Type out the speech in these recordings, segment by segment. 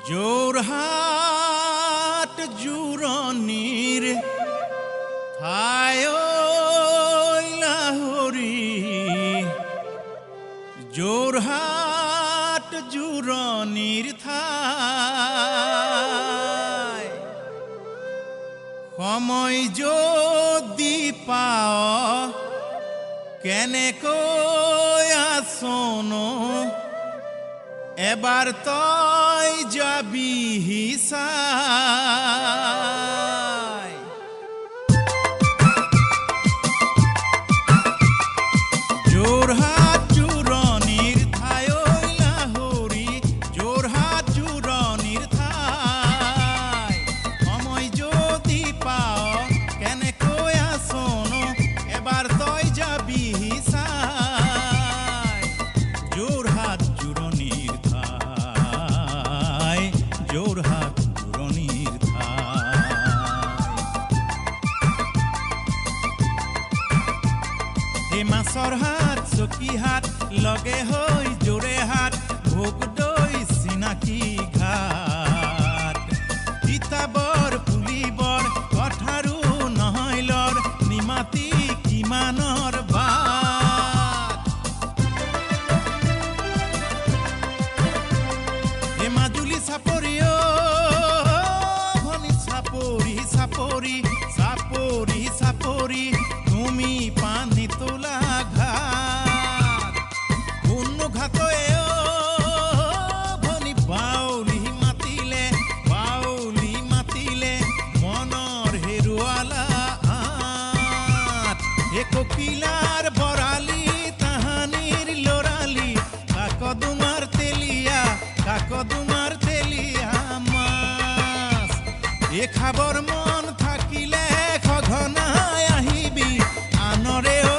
যোৰহাট জোৰণীৰ ঠাই ঐ লাহৰী যোৰহাট জোৰণীৰ ঠাই সময় যদি পাৱ কেনেকৈ আছোনো এবাৰ তই যাবি চাই যোৰহাট জোৰণীৰ ঠাই ঐ লাহৰী যোৰহাট জোৰণীৰ ঠাই সময় যদি পাৱ কেনেকৈ আছোনো এবাৰ তই যাবি চাই যোৰহাট জোৰণীৰ যোৰহাট জোৰণীৰ ঠাই মাছৰ হাট চকীহাট লগে হৈ যোৰহাট ভোগদৈ চিনাকি ঘাট তিতাবৰ পুলিবৰ কথাৰো নহয় লৰ নিমাতি কিমানৰ বাট মাজুলী চাপৰি চাপৰি চাপৰি চাপৰি তুমি পানী তোলা ঘাট কোন ঘাটে ভনী বাউলি মাতিলে মনৰ হেৰুৱালা আঠ হে ককিলাৰ বৰালি তাহানিৰ লৰালি কাকদুমাৰ তেলিয়া মাছ এ খাবৰ মন থাকিলে সঘনাই আহিবি আনৰে ঐ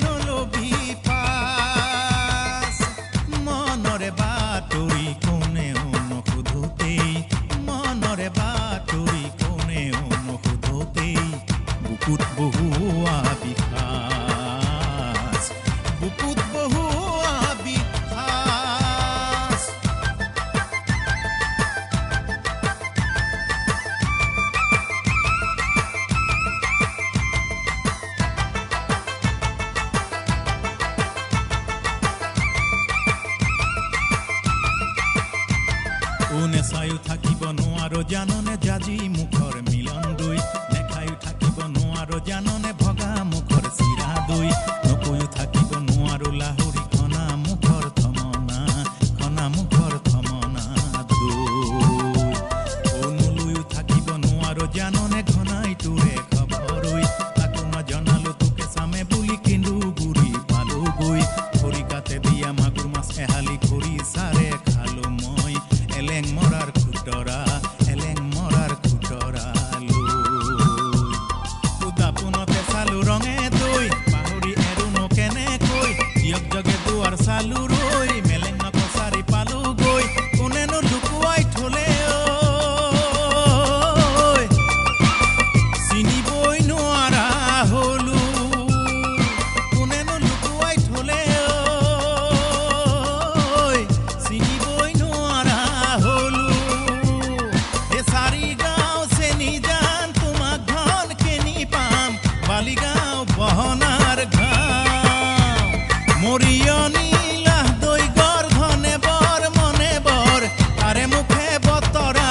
নলবি পাছ মনৰে বাতৰি কোনেও নুসুধোতেই বুকুত বহুৱা বিষাস নেচায়ো থাকিব নোৱাৰো জাননে জাজি মুখৰ মিলন দুই নেখায়ো থাকিব নোৱাৰো জাননে ভগা মুখৰ চিৰা দুই নকৈও থাকিব নোৱাৰো লাহৰী খনা মুখৰ থমনা দুই নলৈও থাকিব নোৱাৰো জাননে ঘনাই তোৰে খবৰৈ তাকো নজনালো তোকে চামে বুলি কিন্তু গুৰি পালোগৈ খৰিকাতে দিয়া মাগুৰ মাছ এহালি খৰি চাৰে খালো মই এলেং মৰাৰ খুতৰা উদাপোনতে চালো ৰঙে দৈ পাহৰি এৰুনো কেনেকৈ দিয়ক জগে দুৱাৰ চালো ৰৈ মেলেং নকচাৰি পালো গৈ কোনেনো লুকুৱাই থলে চিনিবই নোৱাৰা হলো কোনেনো লুকুৱাই থলে চিনিবই নোৱাৰা হলো এ চাৰিগাঁও চেনি জান তোমাক ধন কেনি পাম বালিগাঁও বহনাৰ ঘাঁও মৰিয়নি লাহদৈ গড় ধনে বৰ মনে বৰ কাৰে মুখে বতৰা